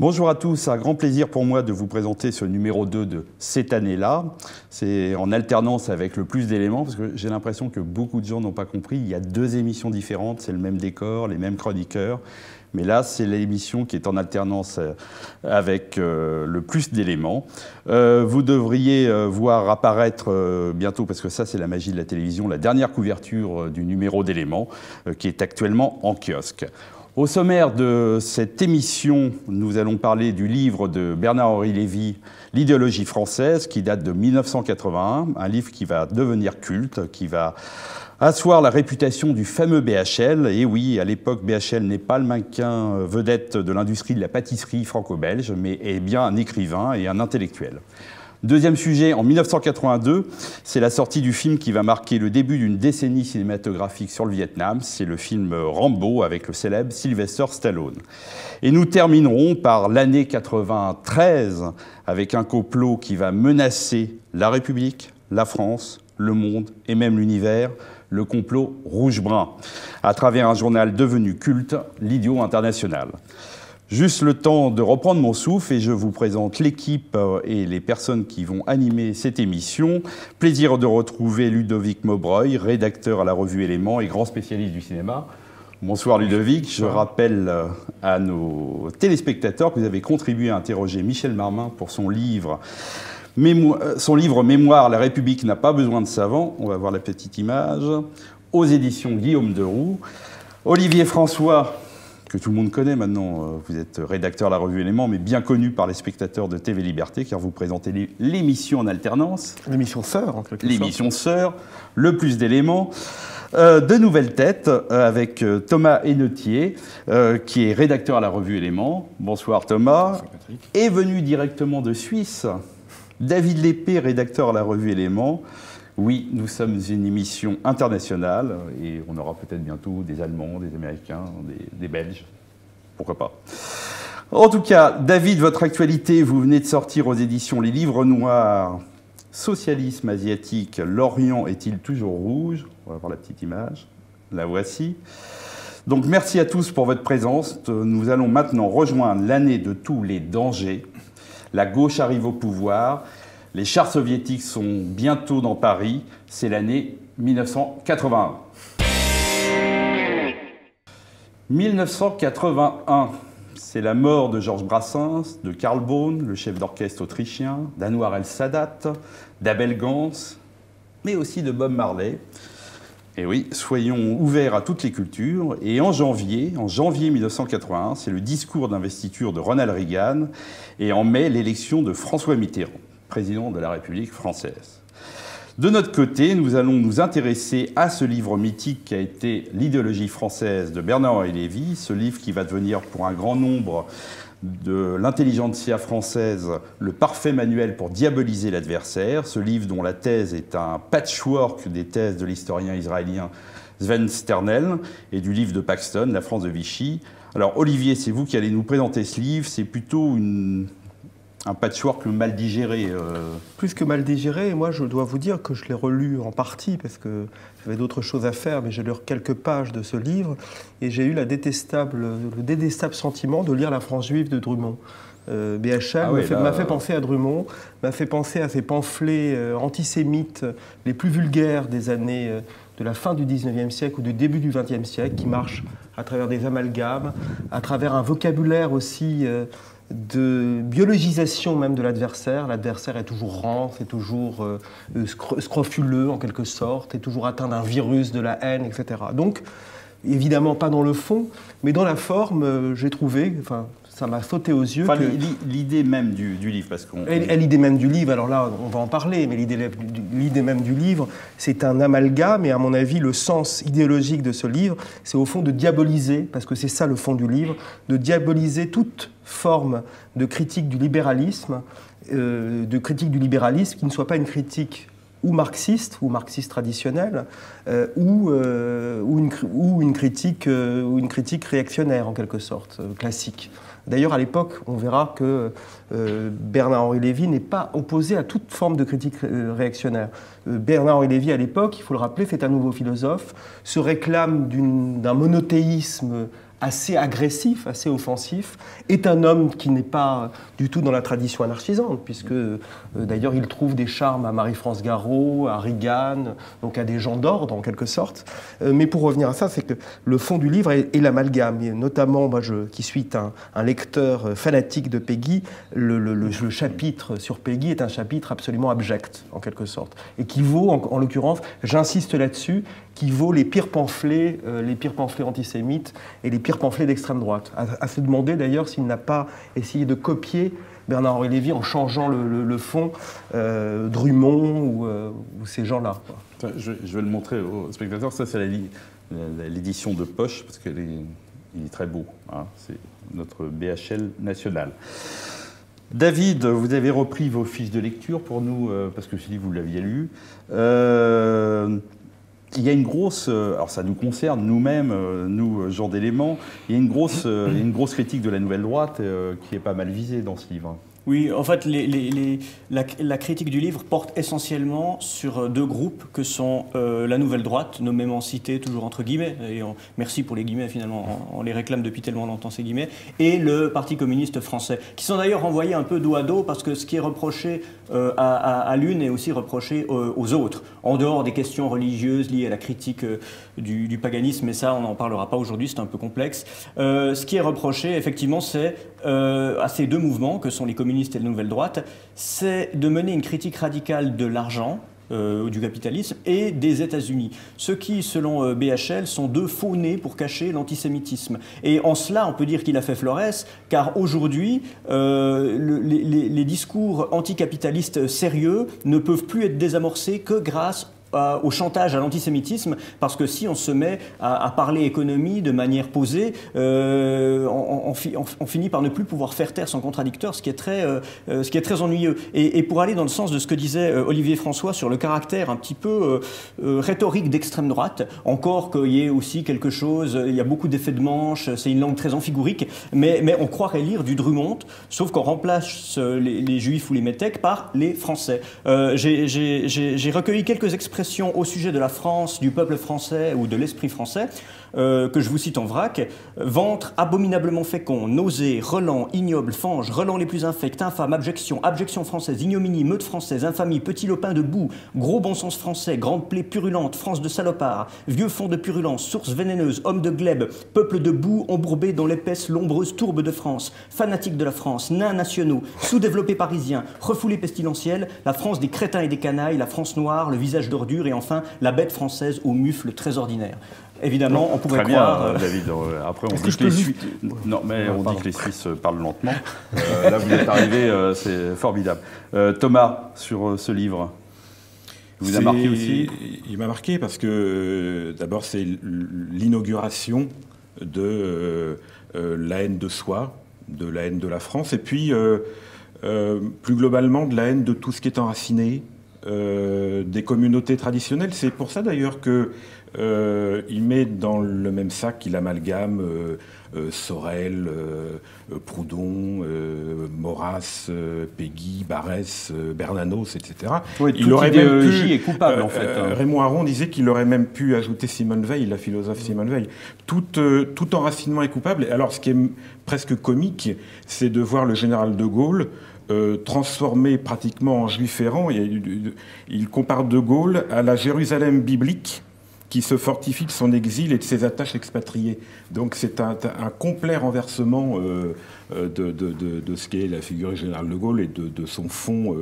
Bonjour à tous, un grand plaisir pour moi de vous présenter ce numéro 2 de cette année-là. C'est en alternance avec le plus d'éléments, parce que j'ai l'impression que beaucoup de gens n'ont pas compris. Il y a deux émissions différentes, c'est le même décor, les mêmes chroniqueurs. Mais là, c'est l'émission qui est en alternance avec le plus d'éléments. Vous devriez voir apparaître bientôt, parce que ça, c'est la magie de la télévision, la dernière couverture du numéro d'éléments qui est actuellement en kiosque. Au sommaire de cette émission, nous allons parler du livre de Bernard-Henri Lévy, L'idéologie française, qui date de 1981, un livre qui va devenir culte, qui va asseoir la réputation du fameux BHL. Et oui, à l'époque, BHL n'est pas le mannequin vedette de l'industrie de la pâtisserie franco-belge, mais est bien un écrivain et un intellectuel. Deuxième sujet, en 1982, c'est la sortie du film qui va marquer le début d'une décennie cinématographique sur le Vietnam. C'est le film Rambo avec le célèbre Sylvester Stallone. Et nous terminerons par l'année 93 avec un complot qui va menacer la République, la France, le monde et même l'univers, le complot rouge-brun, à travers un journal devenu culte, l'Idiot International. Juste le temps de reprendre mon souffle et je vous présente l'équipe et les personnes qui vont animer cette émission. Plaisir de retrouver Ludovic Maubreuil, rédacteur à la revue Éléments et grand spécialiste du cinéma. Bonsoir Ludovic. Je rappelle à nos téléspectateurs que vous avez contribué à interroger Michel Marmin pour son livre Mémoire, la République n'a pas besoin de savants. On va voir la petite image. Aux éditions Guillaume Deroux. Olivier François, que tout le monde connaît maintenant, vous êtes rédacteur à la revue Éléments, mais bien connu par les spectateurs de TV Liberté, car vous présentez l'émission en alternance. L'émission sœur, en quelque sorte. L'émission sœur, le plus d'éléments. De nouvelles têtes, avec Thomas Hennetier, qui est rédacteur à la revue Éléments. Bonsoir Thomas. Bonsoir Patrick. Et venu directement de Suisse, David Lépée, rédacteur à la revue Éléments. Oui, nous sommes une émission internationale et on aura peut-être bientôt des Allemands, des Américains, des Belges. Pourquoi pas. En tout cas, David, votre actualité, vous venez de sortir aux éditions Les Livres Noirs. Socialisme asiatique, l'Orient est-il toujours rouge? On va voir la petite image. La voici. Donc merci à tous pour votre présence. Nous allons maintenant rejoindre l'année de tous les dangers. La gauche arrive au pouvoir. Les chars soviétiques sont bientôt dans Paris. C'est l'année 1981. 1981, c'est la mort de Georges Brassens, de Karl Braun, le chef d'orchestre autrichien, d'Anwar el-Sadat, d'Abel Gance, mais aussi de Bob Marley. Et oui, soyons ouverts à toutes les cultures. Et en janvier 1981, c'est le discours d'investiture de Ronald Reagan. Et en mai, l'élection de François Mitterrand, président de la République française. De notre côté, nous allons nous intéresser à ce livre mythique qui a été L'idéologie française de Bernard-Henri Lévy, ce livre qui va devenir pour un grand nombre de l'intelligentsia française le parfait manuel pour diaboliser l'adversaire, ce livre dont la thèse est un patchwork des thèses de l'historien israélien Sven Sternel et du livre de Paxton, La France de Vichy. Alors Olivier, c'est vous qui allez nous présenter ce livre, c'est plutôt un patchwork mal digéré. Plus que mal digéré, moi je dois vous dire que je l'ai relu en partie parce que j'avais d'autres choses à faire, mais j'ai lu quelques pages de ce livre et j'ai eu le détestable sentiment de lire La France juive de Drummond. BHL m'a fait penser à Drummond, m'a fait penser à ces pamphlets antisémites les plus vulgaires des années de la fin du 19e siècle ou du début du 20e siècle, qui marchent à travers des amalgames, à travers un vocabulaire aussi de biologisation même de l'adversaire. L'adversaire est toujours rang, c'est toujours scrofuleux en quelque sorte, est toujours atteint d'un virus de la haine, etc. Donc, évidemment pas dans le fond, mais dans la forme, j'ai trouvé, ça m'a sauté aux yeux. Enfin, l'idée même du livre, parce qu'on... L'idée même du livre, alors là, on va en parler, mais l'idée même du livre, c'est un amalgame, et à mon avis, le sens idéologique de ce livre, c'est au fond de diaboliser, parce que c'est ça le fond du livre, de diaboliser toute forme de critique du libéralisme, qui ne soit pas une critique ou marxiste traditionnelle, ou une critique réactionnaire, en quelque sorte, classique. D'ailleurs, à l'époque, on verra que Bernard-Henri Lévy n'est pas opposé à toute forme de critique réactionnaire. Bernard-Henri Lévy, à l'époque, il faut le rappeler, c'est un nouveau philosophe, se réclame d'un monothéisme assez agressif, assez offensif, est un homme qui n'est pas du tout dans la tradition anarchisante, puisque d'ailleurs il trouve des charmes à Marie-France Garot, à Reagan, donc à des gens d'ordre en quelque sorte. Mais pour revenir à ça, c'est que le fond du livre est l'amalgame. Et notamment, moi qui suis un lecteur fanatique de Péguy, le chapitre sur Péguy est un chapitre absolument abject, en quelque sorte, et qui vaut, en l'occurrence, j'insiste là-dessus, qui vaut les pires pamphlets antisémites et les pires pamphlets d'extrême droite. À se demander d'ailleurs s'il n'a pas essayé de copier Bernard-Henri Lévy en changeant le fond, Drummond ou ces gens-là. Je vais le montrer aux spectateurs. Ça, c'est l'édition de poche, parce qu'il est très beau. Hein. C'est notre BHL national. David, vous avez repris vos fiches de lecture pour nous, parce que je dis que vous l'aviez lu. Il y a une grosse, alors ça nous concerne nous-mêmes, nous, gens d'éléments, il y a une grosse critique de la nouvelle droite qui est pas mal visée dans ce livre. Oui, en fait, la critique du livre porte essentiellement sur deux groupes que sont la nouvelle droite, nommément citée toujours entre guillemets, et merci pour les guillemets finalement, on les réclame depuis tellement longtemps ces guillemets, et le Parti communiste français, qui sont d'ailleurs renvoyés un peu dos à dos parce que ce qui est reproché à l'une est aussi reproché aux autres, en dehors des questions religieuses liées à la critique du paganisme, mais ça on n'en parlera pas aujourd'hui, c'est un peu complexe. Ce qui est reproché effectivement c'est à ces deux mouvements que sont les communistes et la nouvelle droite, c'est de mener une critique radicale de l'argent, du capitalisme et des États-Unis. Ce qui, selon BHL, sont deux faux nez pour cacher l'antisémitisme. Et en cela, on peut dire qu'il a fait Florès, car aujourd'hui, les discours anticapitalistes sérieux ne peuvent plus être désamorcés que grâce au chantage à l'antisémitisme, parce que si on se met à parler économie de manière posée, on finit par ne plus pouvoir faire taire son contradicteur, ce qui est très ennuyeux. Et pour aller dans le sens de ce que disait Olivier François sur le caractère un petit peu rhétorique d'extrême droite, encore qu'il y ait aussi quelque chose, il y a beaucoup d'effets de manche, c'est une langue très amphigorique, mais on croirait lire du Drummond, sauf qu'on remplace les Juifs ou les Métèques par les Français. J'ai recueilli quelques expressions au sujet de la France, du peuple français ou de l'esprit français, que je vous cite en vrac. Ventre abominablement fécond, nausée, relent, ignoble, fange, relent les plus infects, infâme, abjection, abjection française, ignominie, meute française, infamie, petit lopin de boue, gros bon sens français, grande plaie purulente, France de salopard, vieux fond de purulence, source vénéneuse, homme de glèbe, peuple de boue embourbé dans l'épaisse, lombreuse tourbe de France, fanatique de la France, nains nationaux, sous-développés parisiens, refoulés pestilentiels, la France des crétins et des canailles, la France noire, le visage d'ordure et enfin la bête française aux mufles très ordinaires. Évidemment, on pourrait croire... Bien, David. Après, on dit que les Suisses... Non, mais on dit que les Suisses parlent lentement. Là, vous êtes arrivé, c'est formidable. Thomas, sur ce livre, vous a marqué aussi? Il m'a marqué parce que, d'abord, c'est l'inauguration de la haine de soi, de la haine de la France, et puis, plus globalement, de la haine de tout ce qui est enraciné, des communautés traditionnelles. C'est pour ça d'ailleurs que il met dans le même sac, il amalgame Sorel, Proudhon, Maurras, Péguy, Barrès, Bernanos, etc. Oui, toute idéologie est coupable en fait. Raymond Aron disait qu'il aurait même pu ajouter Simone Veil, la philosophe Simone Veil. Tout enracinement est coupable. Et alors ce qui est presque comique, c'est de voir le général de Gaulle transformé pratiquement en juif errant. Il compare de Gaulle à la Jérusalem biblique qui se fortifie de son exil et de ses attaches expatriées. Donc c'est un complet renversement de ce qu'est la figure du général de Gaulle et de son fond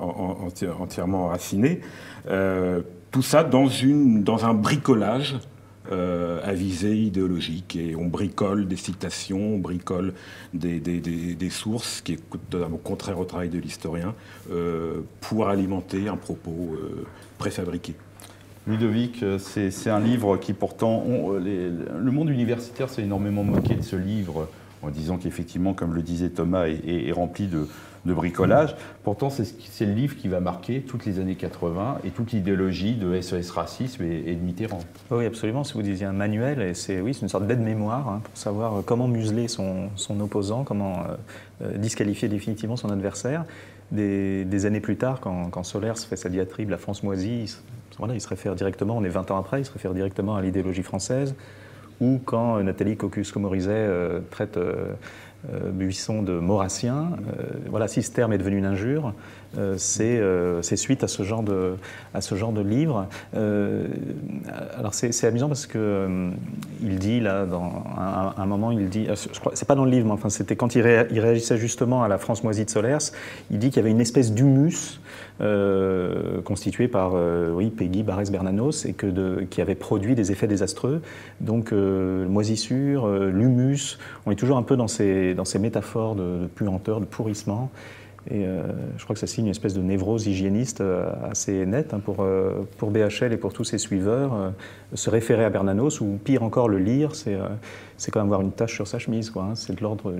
entièrement enraciné. Tout ça dans un bricolage à visée idéologique, et on bricole des citations, on bricole des sources, qui est totalement contraire au travail de l'historien, pour alimenter un propos préfabriqué. Ludovic, c'est un livre qui pourtant... le monde universitaire s'est énormément moqué de ce livre en disant qu'effectivement, comme le disait Thomas, est rempli de bricolage. Pourtant, c'est le livre qui va marquer toutes les années 80 et toute l'idéologie de SOS Racisme et de Mitterrand. Oui, absolument. Si vous disiez un manuel, et c'est une sorte d'aide-mémoire pour savoir comment museler son opposant, comment disqualifier définitivement son adversaire. Des années plus tard, quand Solers fait sa diatribe « La France moisie », il se réfère directement, on est 20 ans après, il se réfère directement à l'idéologie française. ou quand Nathalie Kosciusko-Morizet traite Buisson de maurassien. Voilà, si ce terme est devenu une injure, c'est suite à ce genre de livre. Alors c'est amusant parce que il dit là, à un moment, il dit, je crois, c'est pas dans le livre, mais enfin c'était quand il réagissait justement à la France moisie de Solers, il dit qu'il y avait une espèce d'humus constitué par Péguy Barrès-Bernanos et qui avait produit des effets désastreux. Donc moisissure, l'humus, on est toujours un peu dans ces métaphores de puanteur, de pourrissement. Et je crois que ça signe une espèce de névrose hygiéniste assez nette pour BHL et pour tous ses suiveurs. Se référer à Bernanos, ou pire encore, le lire, c'est quand même avoir une tache sur sa chemise, quoi, hein. C'est de l'ordre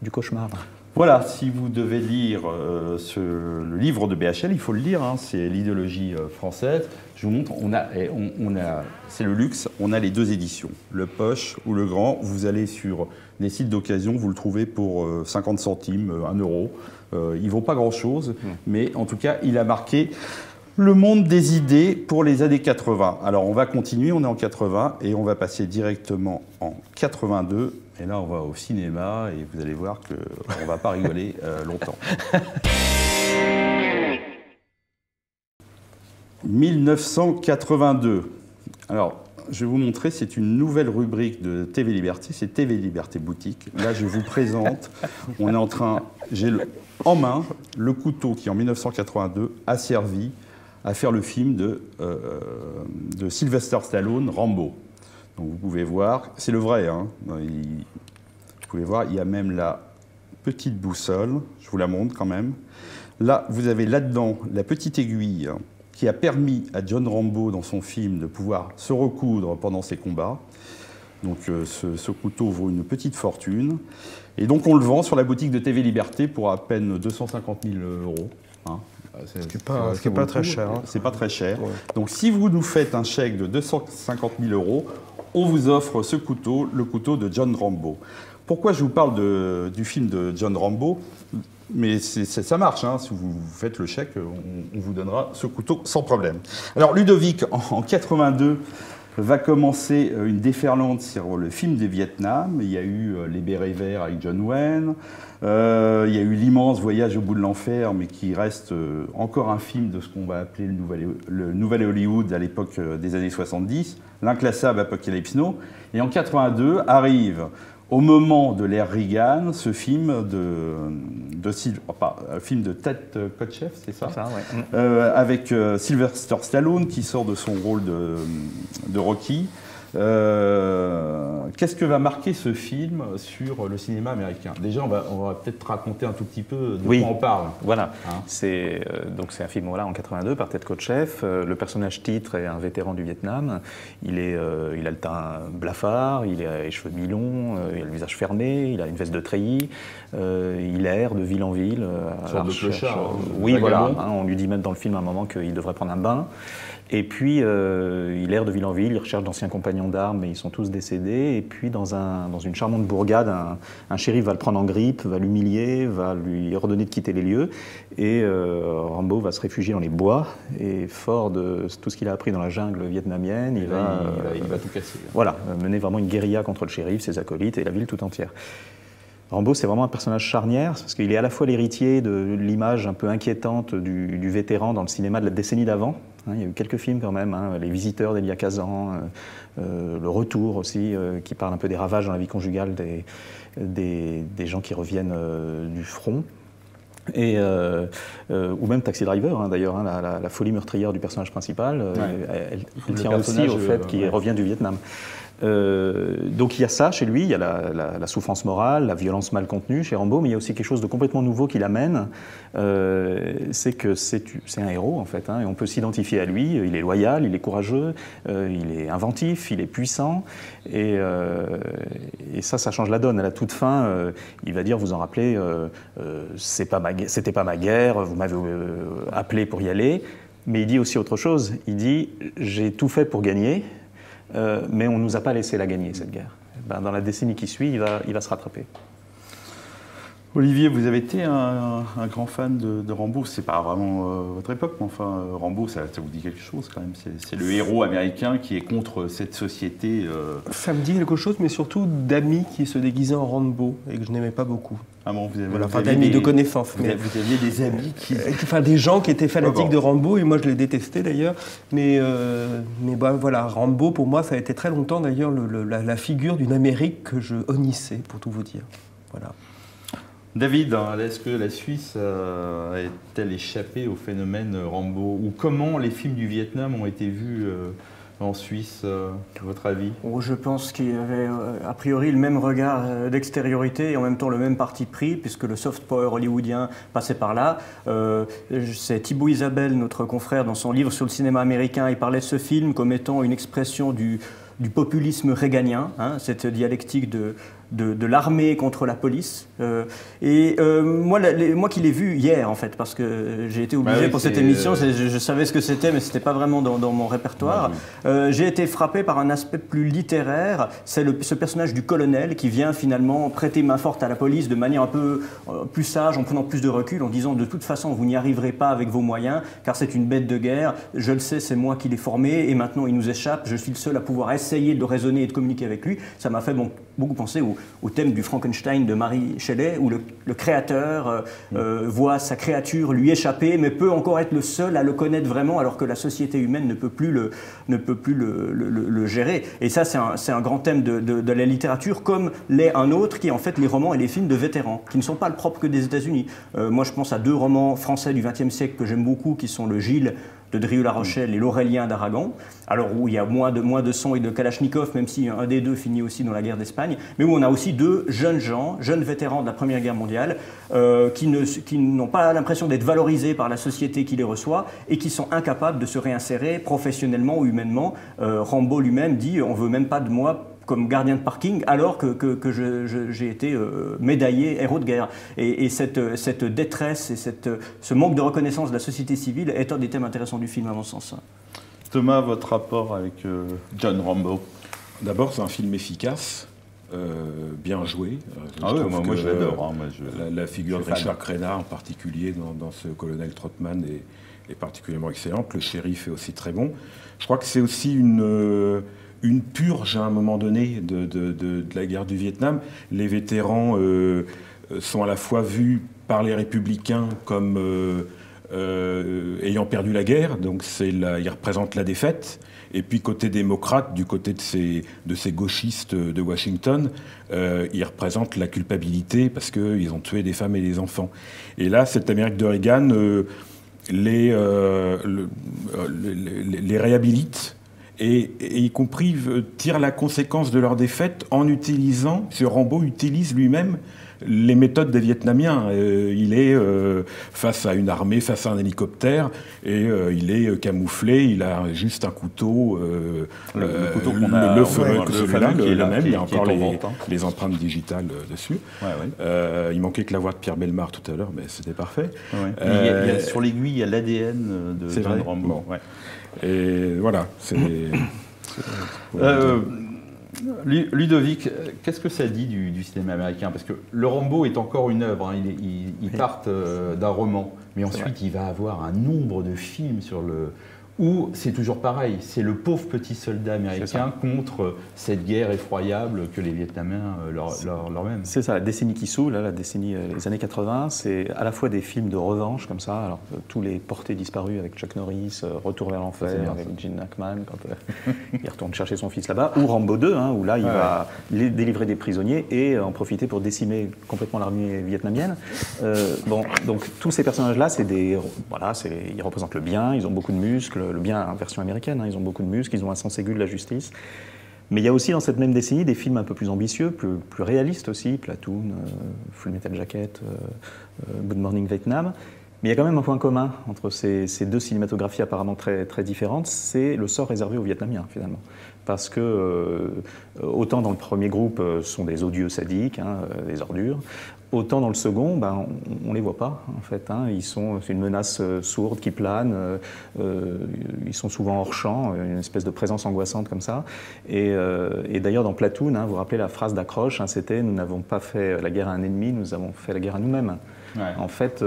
du cauchemar. Voilà, si vous devez lire le livre de BHL, il faut le lire, hein, c'est l'idéologie française. Je vous montre, c'est le luxe, on a les deux éditions, le poche ou le grand. Vous allez sur des sites d'occasion, vous le trouvez pour 50 centimes, 1 euro. Il ne vaut pas grand-chose, mais en tout cas, il a marqué le monde des idées pour les années 80. Alors, on va continuer, on est en 80, et on va passer directement en 82. Et là, on va au cinéma, et vous allez voir qu'on ne va pas rigoler longtemps. 1982. Alors, je vais vous montrer, c'est une nouvelle rubrique de TV Liberté, c'est TV Liberté Boutique. Là, je vous présente, j'ai en main le couteau qui, en 1982, a servi à faire le film de Sylvester Stallone, Rambo. Donc vous pouvez voir, c'est le vrai, hein. Vous pouvez voir, il y a même la petite boussole, je vous la montre quand même. Là, vous avez là-dedans la petite aiguille qui a permis à John Rambo, dans son film, de pouvoir se recoudre pendant ses combats. Donc ce couteau vaut une petite fortune. Et donc on le vend sur la boutique de TV Liberté pour à peine 250 000 euros. Hein. Ce qui n'est pas très cher. Hein. C'est pas très cher. Ouais. Donc si vous nous faites un chèque de 250 000 euros, on vous offre ce couteau, le couteau de John Rambo. Pourquoi je vous parle du film de John Rambo? Mais ça marche, hein. Si vous faites le chèque, on vous donnera ce couteau sans problème. Alors Ludovic, en 82, va commencer une déferlante sur le film du Vietnam. Il y a eu Les Bérets Verts avec John Wayne. Il y a eu L'immense voyage au bout de l'enfer, mais qui reste encore un film de ce qu'on va appeler le nouvel Hollywood à l'époque des années 70. L'inclassable Apocalypse Now. Et en 82 arrive, au moment de l'ère Reagan, ce film film de Ted Kotcheff, c'est ça, ouais. avec Sylvester Stallone qui sort de son rôle de Rocky. Qu'est-ce que va marquer ce film sur le cinéma américain? Déjà, on va peut-être raconter un tout petit peu de quoi on parle. Voilà, hein. c'est un film en 82 par Ted Kotcheff. Le personnage titre est un vétéran du Vietnam. Il a le teint blafard, il a les cheveux mi-longs, il a le visage fermé, il a une veste de treillis. Il erre de ville en ville. Sorte de clochard. Oui, voilà. Hein, on lui dit même dans le film à un moment qu'il devrait prendre un bain. Et puis, il erre de ville en ville, il recherche d'anciens compagnons d'armes, mais ils sont tous décédés. Et puis, dans une charmante bourgade, un shérif va le prendre en grippe, va l'humilier, va lui ordonner de quitter les lieux. Et Rambo va se réfugier dans les bois. Et fort de tout ce qu'il a appris dans la jungle vietnamienne, il va tout casser. Voilà, mener vraiment une guérilla contre le shérif, ses acolytes et la ville tout entière. Rambo, c'est vraiment un personnage charnière, parce qu'il est à la fois l'héritier de l'image un peu inquiétante du vétéran dans le cinéma de la décennie d'avant. Il y a eu quelques films quand même, hein, Les Visiteurs d'Elia Kazan, Le Retour aussi, qui parle un peu des ravages dans la vie conjugale des gens qui reviennent du front. Ou même Taxi Driver, hein, d'ailleurs, hein, la folie meurtrière du personnage principal, elle tient aussi au fait qu'il revient du Vietnam. Donc il y a ça chez lui, il y a la souffrance morale, la violence mal contenue chez Rambo, mais il y a aussi quelque chose de complètement nouveau qu'il amène, c'est que c'est un héros en fait, hein, et on peut s'identifier à lui, il est loyal, il est courageux, il est inventif, il est puissant, et ça change la donne. À la toute fin, il va dire, vous en rappelez, c'était pas ma guerre, vous m'avez appelé pour y aller, mais il dit aussi autre chose, il dit, j'ai tout fait pour gagner, mais on ne nous a pas laissé la gagner, cette guerre. Dans la décennie qui suit, il va se rattraper. Olivier, vous avez été un grand fan de Rambo. C'est pas vraiment votre époque, mais enfin, Rambo, ça vous dit quelque chose quand même. C'est le héros américain qui est contre cette société. Ça me dit quelque chose, mais surtout d'amis qui se déguisaient en Rambo et que je n'aimais pas beaucoup. Ah bon, voilà, enfin, d'amis de connaissances. Vous aviez des amis qui... Enfin, des gens qui étaient fanatiques de Rambo, et moi je les détestais d'ailleurs. Mais bah, voilà, Rambo, pour moi, ça a été très longtemps d'ailleurs la figure d'une Amérique que je honnissais, pour tout vous dire. Voilà. David, est-ce que la Suisse a-t-elle échappé au phénomène Rambo? Ou comment les films du Vietnam ont été vus en Suisse, à votre avis? Je pense qu'il y avait a priori le même regard d'extériorité et en même temps le même parti pris, puisque le soft power hollywoodien passait par là. C'est Thibaut Isabelle, notre confrère, dans son livre sur le cinéma américain, il parlait de ce film comme étant une expression du populisme réganien, hein, cette dialectique de l'armée contre la police. Moi qui l'ai vu hier, en fait, parce que j'ai été obligé pour cette émission, je savais ce que c'était, mais ce n'était pas vraiment dans mon répertoire. J'ai été frappé par un aspect plus littéraire. C'est ce personnage du colonel qui vient finalement prêter main forte à la police de manière un peu plus sage, en prenant plus de recul, en disant de toute façon, vous n'y arriverez pas avec vos moyens, car c'est une bête de guerre. Je le sais, c'est moi qui l'ai formé, et maintenant il nous échappe. Je suis le seul à pouvoir essayer de raisonner et de communiquer avec lui. Ça m'a fait beaucoup penser au thème du Frankenstein de Mary Shelley, où le créateur voit sa créature lui échapper, mais peut encore être le seul à le connaître vraiment, alors que la société humaine ne peut plus le gérer. Et ça, c'est un grand thème de la littérature, comme l'est un autre qui est en fait les romans et les films de vétérans, qui ne sont pas le propre que des États-Unis. Moi, je pense à 2 romans français du XXe siècle que j'aime beaucoup, qui sont le Gilles de Drieux-La Rochelle et l'Aurélien d'Aragon, alors où il y a moins de sang et de Kalachnikov, même si un des 2 finit aussi dans la guerre d'Espagne, mais où on a aussi 2 jeunes gens, jeunes vétérans de la Première Guerre mondiale, qui n'ont pas l'impression d'être valorisés par la société qui les reçoit et qui sont incapables de se réinsérer professionnellement ou humainement. Rambo lui-même dit « on ne veut même pas de moi » comme gardien de parking, alors que j'ai été médaillé héros de guerre. Et cette détresse et ce manque de reconnaissance de la société civile est un des thèmes intéressants du film, à mon sens. Thomas, votre rapport avec John Rambo? D'abord, c'est un film efficace, bien joué. Moi je l'adore. La figure de Richard Crenna, en particulier, dans ce colonel Trotman, est particulièrement excellente. Le shérif est aussi très bon. Je crois que c'est aussi une purge à un moment donné de la guerre du Vietnam. Les vétérans sont à la fois vus par les républicains comme ayant perdu la guerre, donc ils représentent la défaite. Et puis côté démocrate, du côté de ces gauchistes de Washington, ils représentent la culpabilité parce qu'ils ont tué des femmes et des enfants. Et là, cette Amérique de Reagan les réhabilite. Et y compris tire la conséquence de leur défaite en utilisant, ce Rambo utilise lui-même les méthodes des Vietnamiens. Il est face à une armée, face à un hélicoptère, et il est camouflé, il a juste un couteau, le couteau qu'on a, le fameux qui est le même, il y a encore vente, les empreintes digitales dessus. Il manquait que la voix de Pierre Bellemare tout à l'heure, mais c'était parfait. Sur l'aiguille, il y a l'ADN de John Rambo. Bon. Et voilà, c'est... Ludovic, qu'est-ce que ça dit du cinéma américain? Parce que le Rambo est encore une œuvre, hein. Il part d'un roman, mais ensuite il va avoir un nombre de films sur le... Où c'est toujours pareil, c'est le pauvre petit soldat américain contre cette guerre effroyable que les Vietnamiens leur mènent. C'est ça, la décennie qui saoule, la décennie, les années 80, c'est à la fois des films de revanche comme ça, alors tous les portés disparus avec Chuck Norris, Retour vers l'enfer avec Gene Hackman quand il retourne chercher son fils là-bas, ou Rambo 2, hein, où là il va délivrer des prisonniers et en profiter pour décimer complètement l'armée vietnamienne. Donc tous ces personnages-là, ils représentent le bien, ils ont beaucoup de muscles, le bien en version américaine, hein, ils ont beaucoup de muscles, ils ont un sens aigu de la justice. Mais il y a aussi dans cette même décennie des films un peu plus ambitieux, plus réalistes aussi, Platoon, Full Metal Jacket, Good Morning Vietnam. Mais il y a quand même un point commun entre ces 2 cinématographies apparemment très, très différentes, c'est le sort réservé aux Vietnamiens finalement. parce que autant dans le premier groupe sont des odieux sadiques, des ordures, autant dans le second, on ne les voit pas en fait. C'est une menace sourde qui plane, ils sont souvent hors champ, une espèce de présence angoissante comme ça. Et d'ailleurs dans Platoon, vous vous rappelez la phrase d'accroche, c'était « Nous n'avons pas fait la guerre à un ennemi, nous avons fait la guerre à nous-mêmes ». Ouais. En fait,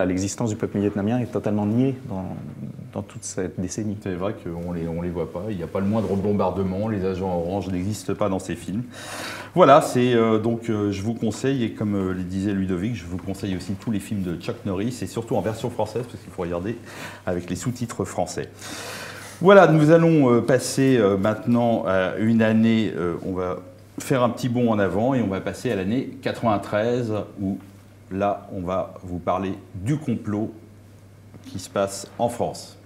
l'existence du peuple vietnamien est totalement niée dans toute cette décennie. C'est vrai qu'on les voit pas, il n'y a pas le moindre bombardement, les agents orange n'existent pas dans ces films. Voilà, je vous conseille, et comme le disait Ludovic, je vous conseille aussi tous les films de Chuck Norris, et surtout en version française, parce qu'il faut regarder avec les sous-titres français. Voilà, nous allons passer maintenant à une année, on va faire un petit bond en avant, et on va passer à l'année 93, où là, on va vous parler du complot qui se passe en France.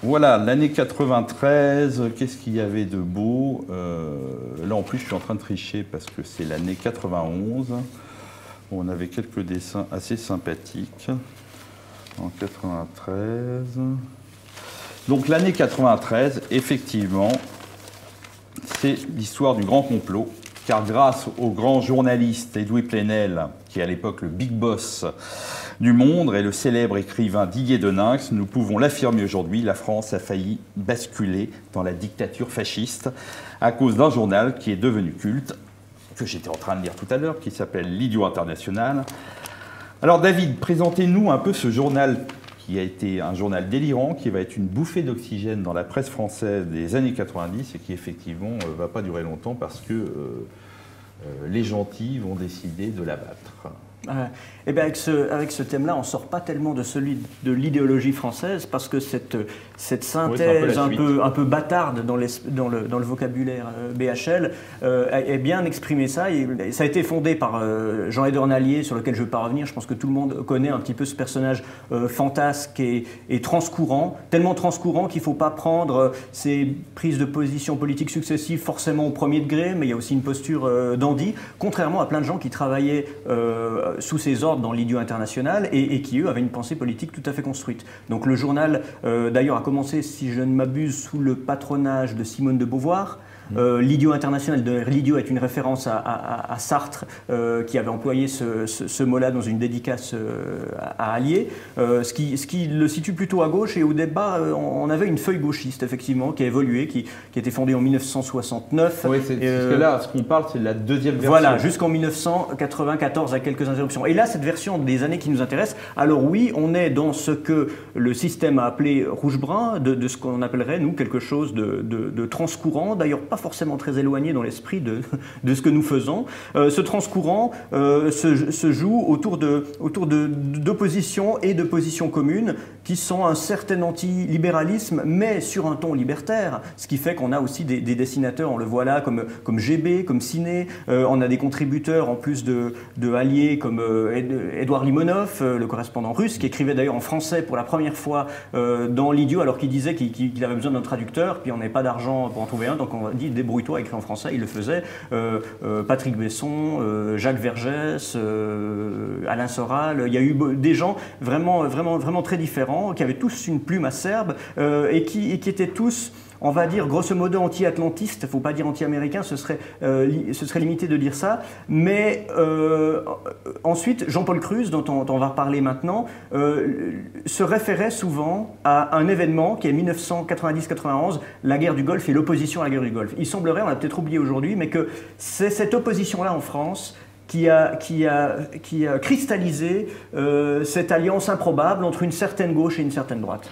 Voilà, l'année 93, qu'est-ce qu'il y avait de beau? Là, en plus, je suis en train de tricher parce que c'est l'année 91. On avait quelques dessins assez sympathiques en 93. Donc l'année 93, effectivement, c'est l'histoire du grand complot, car grâce au grand journaliste Edoui Plenel, qui est à l'époque le big boss du Monde, et le célèbre écrivain Didier Deninx, nous pouvons l'affirmer aujourd'hui, la France a failli basculer dans la dictature fasciste à cause d'un journal qui est devenu culte, que j'étais en train de lire tout à l'heure, qui s'appelle L'Idiot International. Alors David, présentez-nous un peu ce journal qui a été un journal délirant, qui va être une bouffée d'oxygène dans la presse française des années 90 et qui effectivement ne va pas durer longtemps parce que les gentils vont décider de l'abattre. Eh bien, avec ce thème-là, on ne sort pas tellement de celui de l'idéologie française parce que cette synthèse un peu bâtarde dans le vocabulaire BHL est bien exprimé ça. Et ça a été fondé par Jean-Édouard Nallier, sur lequel je ne vais pas revenir. Je pense que tout le monde connaît un petit peu ce personnage fantasque et transcourant, tellement transcourant qu'il ne faut pas prendre ses prises de position politiques successives forcément au premier degré, mais il y a aussi une posture dandy, contrairement à plein de gens qui travaillaient sous ses ordres dans l'Idiot International et qui, eux, avaient une pensée politique tout à fait construite. Donc le journal, d'ailleurs, a commencé, si je ne m'abuse, sous le patronage de Simone de Beauvoir. L'Idiot International, l'idiot est une référence à Sartre qui avait employé ce mot-là dans une dédicace à Allier, ce qui le situe plutôt à gauche. Et au débat, on avait une feuille gauchiste, effectivement, qui a évolué, qui a été fondée en 1969. Oui, parce que là, ce qu'on parle, c'est de la deuxième version. Voilà, jusqu'en 1994, avec quelques interruptions. Et là, cette version des années qui nous intéresse, alors oui, on est dans ce que le système a appelé rouge-brun, de ce qu'on appellerait, nous, quelque chose de transcourant, d'ailleurs pas forcément très éloigné dans l'esprit de ce que nous faisons. Ce transcourant se joue autour d'oppositions et de positions communes qui sont un certain anti-libéralisme, mais sur un ton libertaire, ce qui fait qu'on a aussi des dessinateurs, on le voit là, comme GB, comme Ciné, on a des contributeurs en plus de Allier comme Édouard Limonov, le correspondant russe, qui écrivait d'ailleurs en français pour la première fois dans l'Idiot, alors qu'il disait qu'il avait besoin d'un traducteur, puis on n'avait pas d'argent pour en trouver un, donc on dit débrouille-toi, écrit en français, il le faisait. Patrick Besson, Jacques Vergès, Alain Soral, il y a eu des gens vraiment très différents, qui avaient tous une plume acerbe et qui étaient tous, on va dire, grosso modo anti-atlantistes. Il ne faut pas dire anti-américains, ce serait limité de dire ça. Mais ensuite, Jean-Paul Cruz, dont on va reparler maintenant, se référait souvent à un événement qui est 1990-91, la guerre du Golfe et l'opposition à la guerre du Golfe. Il semblerait, on l'a peut-être oublié aujourd'hui, mais que c'est cette opposition-là en France qui a cristallisé cette alliance improbable entre une certaine gauche et une certaine droite.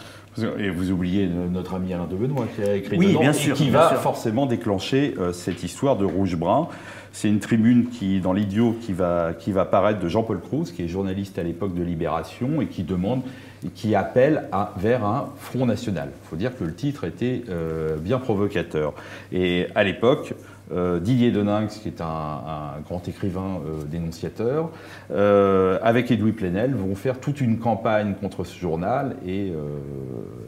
Et vous oubliez notre ami Alain de Benoît qui a écrit oui, dedans, bien sûr, et qui va forcément déclencher cette histoire de rouge-brun. C'est une tribune dans l'Idiot qui va paraître de Jean-Paul Cruz, qui est journaliste à l'époque de Libération et qui appelle vers un front national. Il faut dire que le titre était bien provocateur. Et à l'époque, Didier Deninx, qui est un grand écrivain dénonciateur, avec Edoui Plenel, vont faire toute une campagne contre ce journal et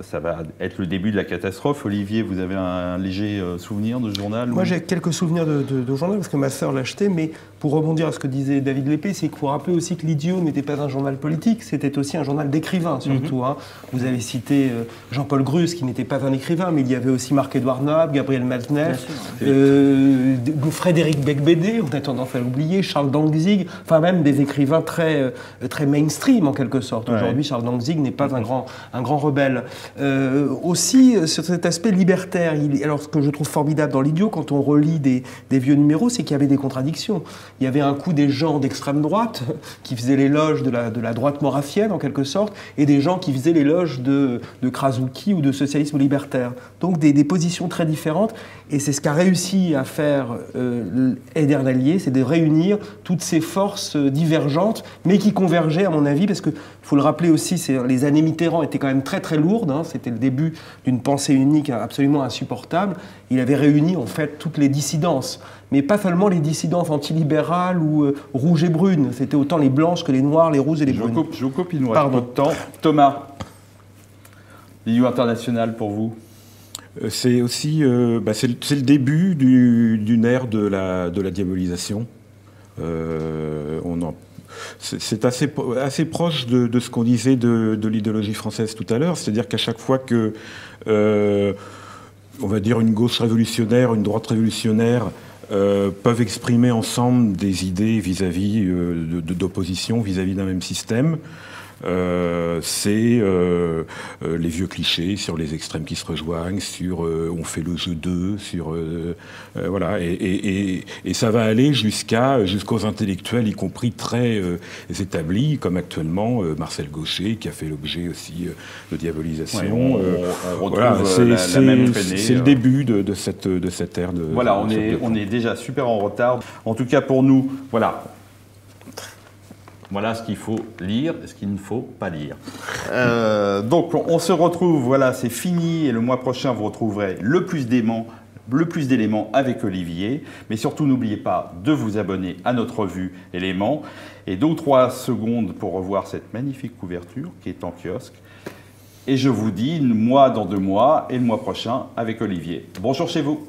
ça va être le début de la catastrophe. Olivier, vous avez un léger souvenir de ce journal? Moi, j'ai quelques souvenirs de journal parce que ma sœur l'achetait, mais pour rebondir à ce que disait David Lépée, c'est qu'il faut rappeler aussi que l'Idiot n'était pas un journal politique, c'était aussi un journal d'écrivains surtout. Hein. Vous avez cité Jean-Paul Grus, qui n'était pas un écrivain, mais il y avait aussi Marc-Édouard Noailles, Gabriel Maznev, Frédéric Becbédé, on a tendance à l'oublier, Charles Dantzig, enfin même des écrivains très mainstream en quelque sorte. Aujourd'hui, Charles Dantzig n'est pas un grand rebelle. Aussi, sur cet aspect libertaire, alors ce que je trouve formidable dans l'Idiot, quand on relit des vieux numéros, c'est qu'il y avait des contradictions. Il y avait un coup des gens d'extrême droite qui faisaient l'éloge de la droite maurassienne en quelque sorte, et des gens qui faisaient l'éloge de Krasuki ou de socialisme libertaire. Donc des positions très différentes, et c'est ce qu'a réussi à faire Héder Dallier, c'est de réunir toutes ces forces divergentes, mais qui convergeaient à mon avis, parce que faut le rappeler aussi, les années Mitterrand étaient quand même très très lourdes, hein, c'était le début d'une pensée unique absolument insupportable. Il avait réuni en fait toutes les dissidences, mais pas seulement les dissidences antilibérales ou rouges et brunes, c'était autant les blanches que les noires, les rouges et les brunes. Je vous coupe, il nous reste peu de temps. Thomas, l'Idiot international pour vous? C'est aussi c'est le début d'une ère de la diabolisation. C'est assez proche de ce qu'on disait de l'idéologie française tout à l'heure, c'est-à-dire qu'à chaque fois que, on va dire, une gauche révolutionnaire, une droite révolutionnaire peuvent exprimer ensemble des idées vis-à-vis d'opposition, vis-à-vis d'un même système, c'est les vieux clichés sur les extrêmes qui se rejoignent, sur on fait le jeu d'eux, sur voilà, et ça va aller jusqu'aux intellectuels, y compris très établis, comme actuellement Marcel Gauchet, qui a fait l'objet aussi de diabolisation. Ouais, on retrouve voilà, la même traînée. C'est le début de cette ère de. Voilà, on est déjà super en retard. En tout cas pour nous, voilà. Voilà ce qu'il faut lire et ce qu'il ne faut pas lire. Donc on se retrouve, voilà, c'est fini, et le mois prochain vous retrouverez le plus d'éléments avec Olivier. Mais surtout n'oubliez pas de vous abonner à notre revue Éléments, et 2 ou 3 secondes pour revoir cette magnifique couverture qui est en kiosque. Et je vous dis, moi dans 2 mois et le mois prochain avec Olivier. Bonjour chez vous.